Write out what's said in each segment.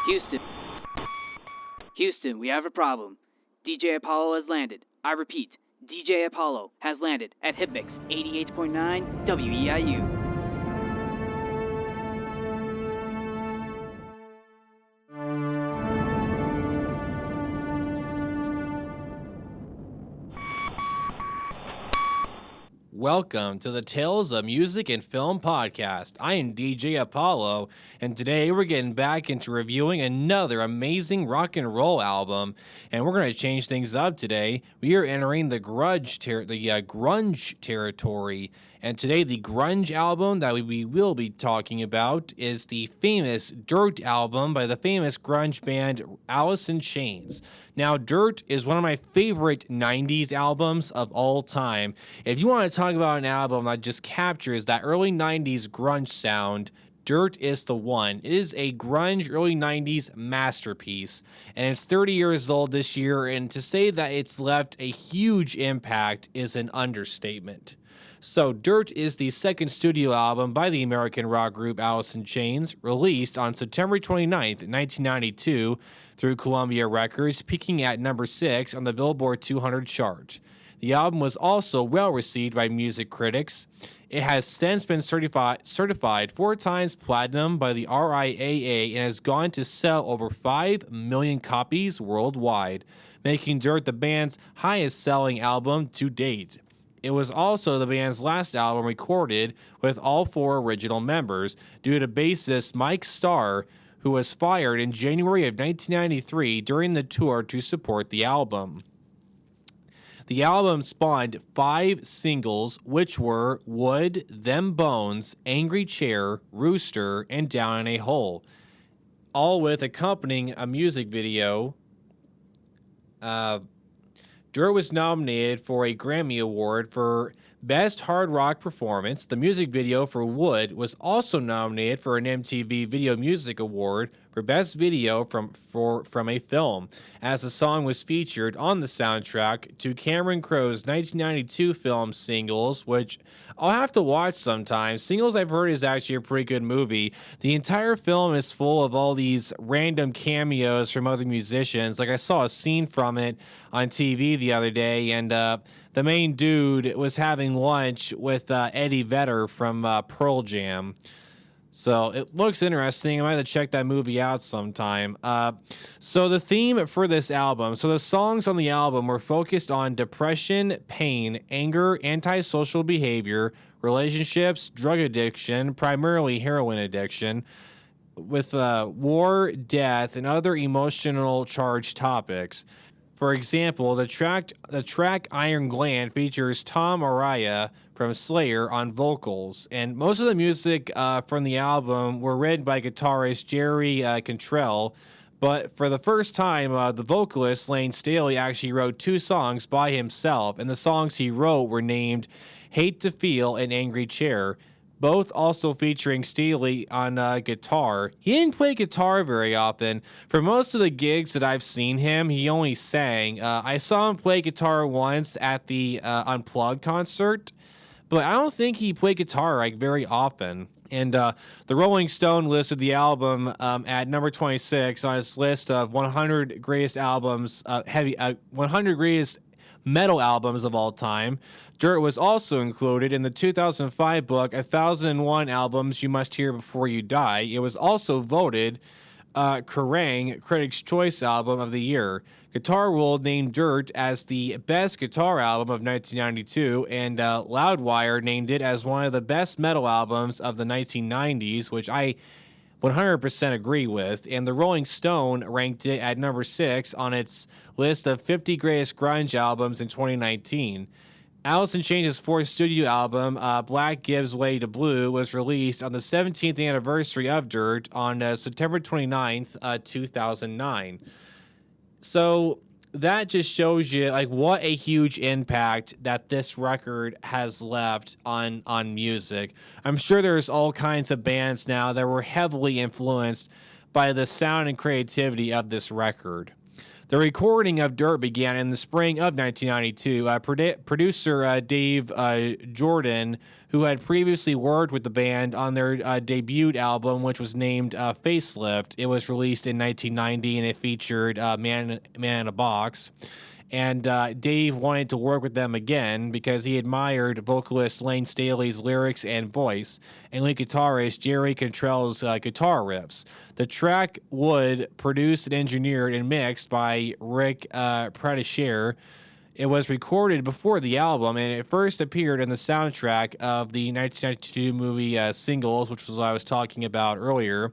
Houston. Houston, we have a problem. DJ Apollo has landed. I repeat, DJ Apollo has landed at Hitmix 88.9 WEIU. Welcome to the Tales of Music and Film podcast. I am DJ Apollo, and today we're getting back into reviewing another amazing rock and roll album, and we're going to change things up today. We are entering the grunge territory, and today the grunge album that we will be talking about is the famous Dirt album by the famous grunge band Alice in Chains. Now, Dirt is one of my favorite 90s albums of all time. If you want to talk about an album that just captures that early 90s grunge sound, Dirt is the one. It is a grunge early 90s masterpiece, and it's 30 years old this year, and to say that it's left a huge impact is an understatement. So, Dirt is the second studio album by the American rock group Alice in Chains, released on September 29th, 1992, through Columbia Records, peaking at number 6 on the Billboard 200 chart. The album was also well received by music critics. It has since been certified 4 times platinum by the RIAA and has gone to sell over 5 million copies worldwide, making Dirt the band's highest-selling album to date. It was also the band's last album recorded with all 4 original members due to bassist Mike Starr, who was fired in January of 1993 during the tour to support the album. The album spawned 5 singles, which were Wood, Them Bones, Angry Chair, Rooster, and Down in a Hole, all with accompanying a music video. Dirt was nominated for a Grammy Award for Best Hard Rock Performance. The music video for Wood was also nominated for an MTV Video Music Award for Best Video from a Film, as the song was featured on the soundtrack to Cameron Crowe's 1992 film Singles, which I'll have to watch sometime. Singles, I've heard, is actually a pretty good movie. The entire film is full of all these random cameos from other musicians. Like, I saw a scene from it on TV the other day, and the main dude was having lunch with Eddie Vedder from Pearl Jam. So it looks interesting. I might have to check that movie out sometime. So the theme for this album, so the songs on the album were focused on depression, pain, anger, antisocial behavior, relationships, drug addiction, primarily heroin addiction, with war, death, and other emotional charged topics. For example, the track Iron Gland features Tom Araya from Slayer on vocals, and most of the music from the album were written by guitarist Jerry Cantrell, but for the first time, the vocalist Lane Staley actually wrote 2 songs by himself, and the songs he wrote were named Hate to Feel and Angry Chair, both also featuring Staley on guitar. He didn't play guitar very often. For most of the gigs that I've seen him, he only sang. I saw him play guitar once at the Unplugged concert, but I don't think he played guitar like very often. And the Rolling Stone listed the album at number 26 on its list of 100 greatest albums, 100 greatest metal albums of all time. Dirt was also included in the 2005 book 1001 Albums You Must Hear Before You Die. It was also voted Kerrang! Critics' Choice Album of the Year. Guitar World named Dirt as the best guitar album of 1992, and Loudwire named it as one of the best metal albums of the 1990s, which I 100% agree with, and the Rolling Stone ranked it at number 6 on its list of 50 greatest grunge albums in 2019. Alice in Chains' 4th studio album, Black Gives Way to Blue, was released on the 17th anniversary of Dirt on September 29th, 2009. So that just shows you like what a huge impact that this record has left on music. I'm sure there's all kinds of bands now that were heavily influenced by the sound and creativity of this record. The recording of Dirt began in the spring of 1992. Producer Dave Jordan, who had previously worked with the band on their debut album, which was named Facelift. It was released in 1990, and it featured Man in a Box. And Dave wanted to work with them again because he admired vocalist Lane Staley's lyrics and voice, and lead guitarist Jerry Cantrell's guitar riffs. The track Wood, produced and engineered and mixed by Rick Praticher. It was recorded before the album, and it first appeared in the soundtrack of the 1992 movie Singles, which was what I was talking about earlier.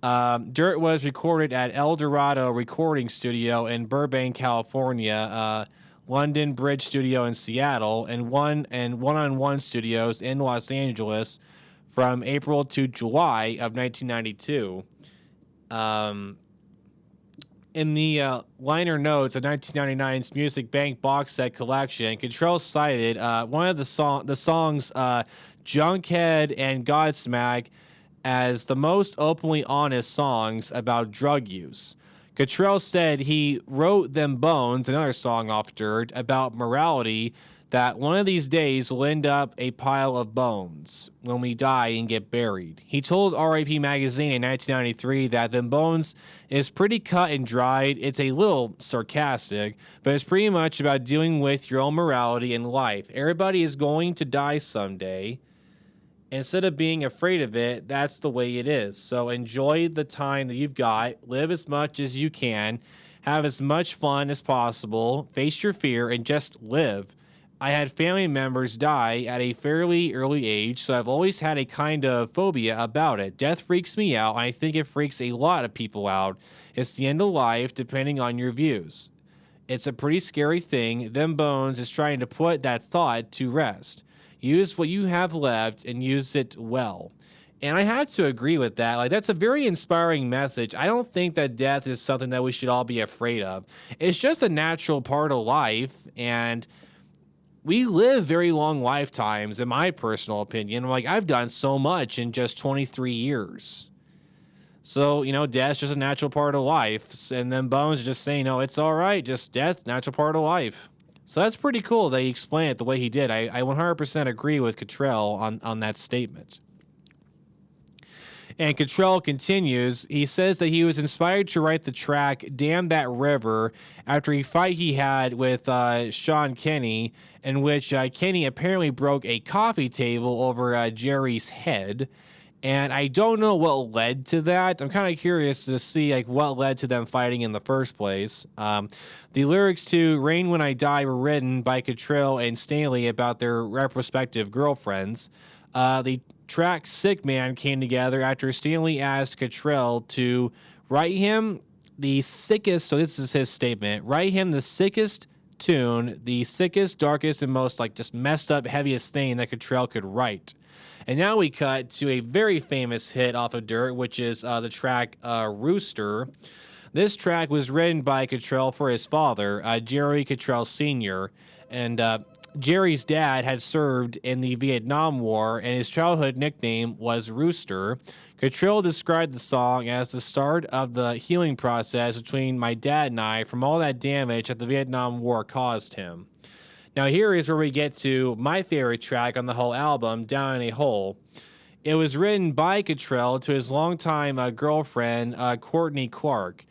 Dirt was recorded at El Dorado Recording Studio in Burbank, California, London Bridge Studio in Seattle, and One-on-One Studios in Los Angeles from April to July of 1992. In the liner notes of 1999's Music Bank box set collection, Cantrell cited one of the songs Junkhead and Godsmack as the most openly honest songs about drug use. Cantrell said he wrote Them Bones, another song off Dirt, about morality, that one of these days will end up a pile of bones when we die and get buried. He told RIP Magazine in 1993 that Them Bones is pretty cut and dried. It's a little sarcastic, but it's pretty much about dealing with your own morality in life. Everybody is going to die someday. Instead of being afraid of it, that's the way it is. So enjoy the time that you've got, live as much as you can, have as much fun as possible, face your fear, and just live. I had family members die at a fairly early age, so I've always had a kind of phobia about it. Death freaks me out, and I think it freaks a lot of people out. It's the end of life, depending on your views. It's a pretty scary thing. Them Bones is trying to put that thought to rest. Use what you have left and use it well. And I have to agree with that. Like, that's a very inspiring message. I don't think that death is something that we should all be afraid of. It's just a natural part of life, and we live very long lifetimes, in my personal opinion. Like, I've done so much in just 23 years. So, death's just a natural part of life. And then Bones just saying, no, it's all right. Just death, natural part of life. So that's pretty cool that he explained it the way he did. I 100% agree with Cantrell on that statement. And Cantrell continues. He says that he was inspired to write the track Damn That River after a fight he had with Sean Kenny, in which Kenny apparently broke a coffee table over Jerry's head. And I don't know what led to that. I'm kind of curious to see what led to them fighting in the first place. The lyrics to Rain When I Die were written by Cantrell and Staley about their respective girlfriends. The track Sick Man came together after Staley asked Cantrell to write him the sickest, so this is his statement, write him the sickest tune, the sickest, darkest, and most just messed up, heaviest thing that Cantrell could write. And now we cut to a very famous hit off of Dirt, which is the track Rooster. This track was written by Cantrell for his father, Jerry Cantrell Sr., and Jerry's dad had served in the Vietnam War, and his childhood nickname was Rooster. Cantrell described the song as the start of the healing process between my dad and I from all that damage that the Vietnam War caused him. Now here is where we get to my favorite track on the whole album, Down in a Hole. It was written by Cantrell to his longtime girlfriend, Courtney Clark.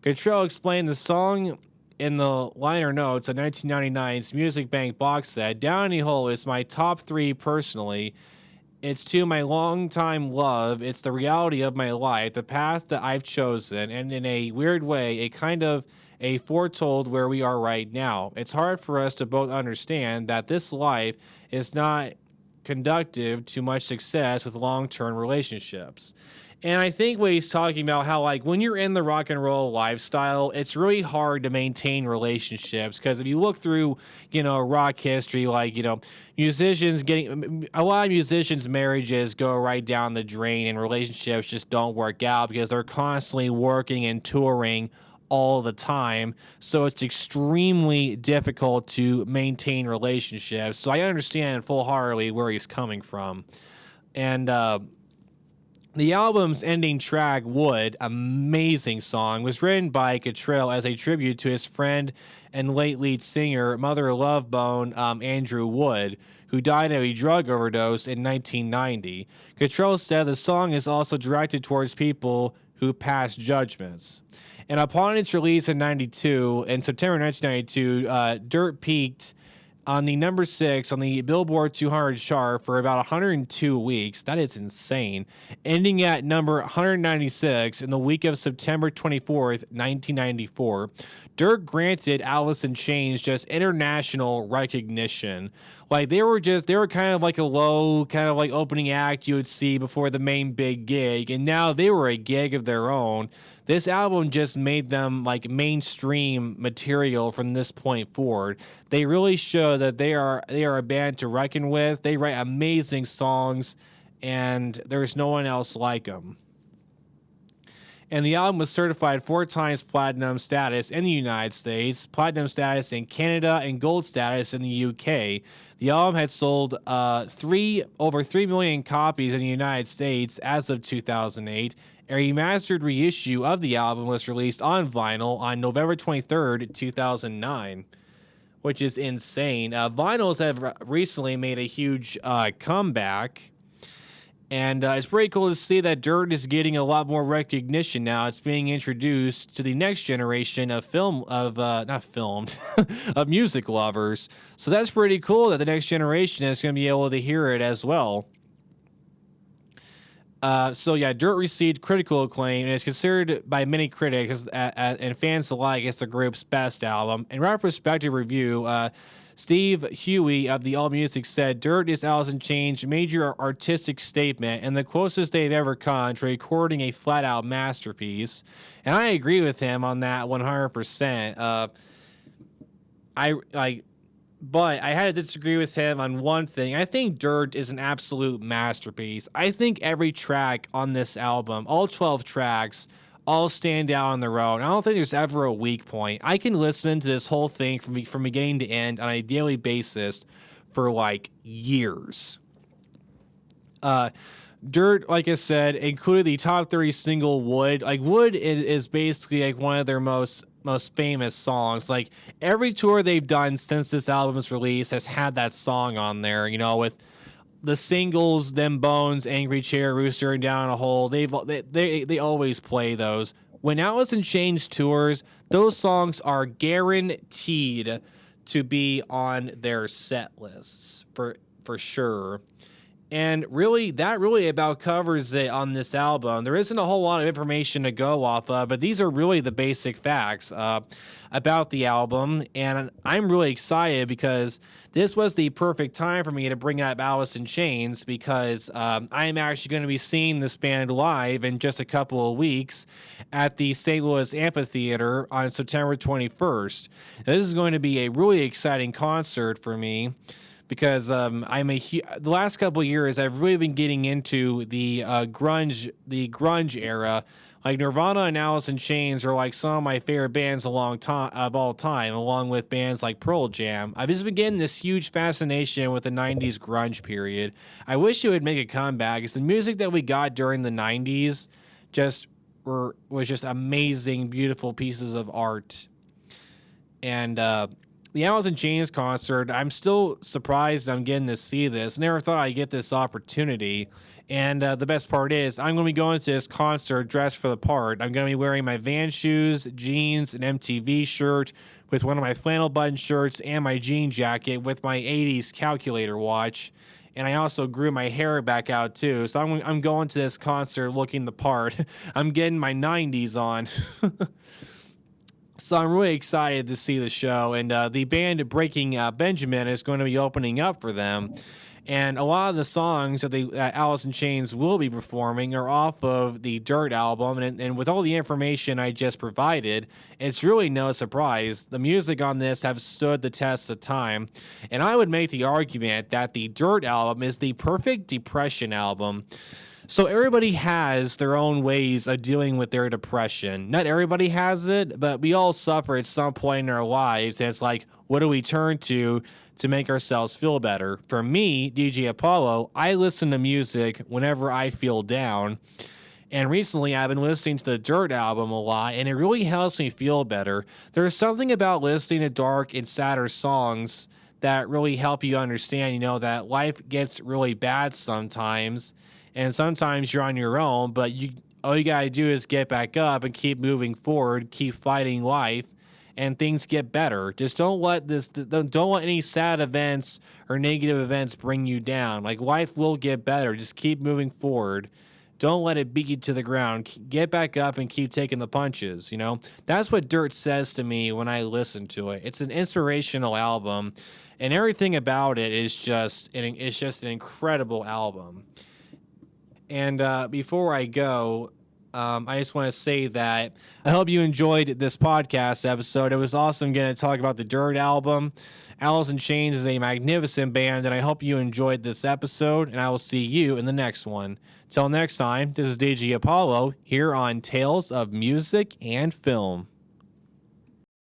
Cantrell explained the song in the liner notes of 1999's Music Bank box set. Down in a Hole is my top 3 personally. It's to my longtime love. It's the reality of my life, the path that I've chosen, and in a weird way, a kind of a foretold where we are right now. It's hard for us to both understand that this life is not conducive to much success with long-term relationships. And I think what he's talking about, how when you're in the rock and roll lifestyle, it's really hard to maintain relationships, because if you look through, rock history, musicians a lot of musicians' marriages go right down the drain, and relationships just don't work out because they're constantly working and touring all the time. So it's extremely difficult to maintain relationships. So I understand full-heartedly where he's coming from. And The album's ending track, Wood, amazing song, was written by Cottrell as a tribute to his friend and late lead singer, Mother Love Bone, Andrew Wood, who died of a drug overdose in 1990. Cottrell said the song is also directed towards people who pass judgments. And upon its release in September 1992, Dirt peaked on the number 6 on the Billboard 200 chart for about 102 weeks. That is insane. Ending at number 196 in the week of September 24th, 1994. Dirt granted Alice in Chains just international recognition. Like they were kind of like a low, kind of like opening act you would see before the main big gig, and now they were a gig of their own. This album just made them like mainstream material from this point forward. They really show that they are a band to reckon with. They write amazing songs, and there's no one else like them. And the album was certified 4 times platinum status in the United States, platinum status in Canada, and gold status in the UK. The album had sold over 3 million copies in the United States as of 2008. A remastered reissue of the album was released on vinyl on November 23rd, 2009, which is insane. Vinyls have recently made a huge comeback. And it's pretty cool to see that Dirt is getting a lot more recognition now. It's being introduced to the next generation of of music lovers. So that's pretty cool that the next generation is going to be able to hear it as well. Dirt received critical acclaim and is considered by many critics and fans alike as the group's best album. In retrospective review, Steve Huey of the AllMusic said, Dirt is Alice in Chains' major artistic statement and the closest they've ever come to recording a flat-out masterpiece. And I agree with him on that 100%. But I had to disagree with him on one thing. I think Dirt is an absolute masterpiece. I think every track on this album, all 12 tracks, all stand out on their own. I don't think there's ever a weak point. I can listen to this whole thing from beginning to end on a daily basis for like years. Dirt, like I said, included the top 30 single Wood. Like Wood is basically like one of their most famous songs. Like every tour they've done since this album's release has had that song on there, you know, with the singles, Them Bones, Angry Chair, Rooster Down a Hole. They always play those. When Alice in Chains tours, those songs are guaranteed to be on their set lists for sure. And really, that really about covers it on this album. There isn't a whole lot of information to go off of, but these are really the basic facts about the album. And I'm really excited because this was the perfect time for me to bring up Alice in Chains because I am actually going to be seeing this band live in just a couple of weeks at the St. Louis Amphitheater on September 21st. Now, this is going to be a really exciting concert for me. Because the last couple of years I've really been getting into the grunge era. Like Nirvana and Alice in Chains are like some of my favorite bands of all time, along with bands like Pearl Jam. I've just been getting this huge fascination with the 90s grunge period. I wish it would make a comeback, because the music that we got during the 90s was just amazing, beautiful pieces of art. And the Alice in Chains concert, I'm still surprised I'm getting to see this. Never thought I'd get this opportunity. And the best part is I'm going to be going to this concert dressed for the part. I'm going to be wearing my Vans shoes, jeans, an MTV shirt with one of my flannel button shirts and my jean jacket with my 80s calculator watch. And I also grew my hair back out too. So I'm going to this concert looking the part. I'm getting my 90s on. So I'm really excited to see the show, and the band Breaking Benjamin is going to be opening up for them. And a lot of the songs that Alice in Chains will be performing are off of the Dirt album, and with all the information I just provided, it's really no surprise. The music on this have stood the test of time, and I would make the argument that the Dirt album is the perfect depression album. So everybody has their own ways of dealing with their depression. Not everybody has it, but we all suffer at some point in our lives. And it's like, what do we turn to to make ourselves feel better. For me, DJ Apollo, I listen to music whenever I feel down. And recently, I've been listening to the Dirt album a lot, and it really helps me feel better. There's something about listening to dark and sadder songs that really help you understand, that life gets really bad sometimes, and sometimes you're on your own, but all you gotta do is get back up and keep moving forward, keep fighting life, and things get better. Just don't let any sad events or negative events bring you down. Like, life will get better. Just keep moving forward. Don't let it beat you to the ground. Get back up and keep taking the punches, That's what Dirt says to me when I listen to it. It's an inspirational album, and everything about it is just an incredible album. And before I go, I just want to say that I hope you enjoyed this podcast episode. It was awesome getting to talk about the Dirt album. Alice in Chains is a magnificent band, and I hope you enjoyed this episode, and I will see you in the next one. Till next time, this is DJ Apollo here on Tales of Music and Film.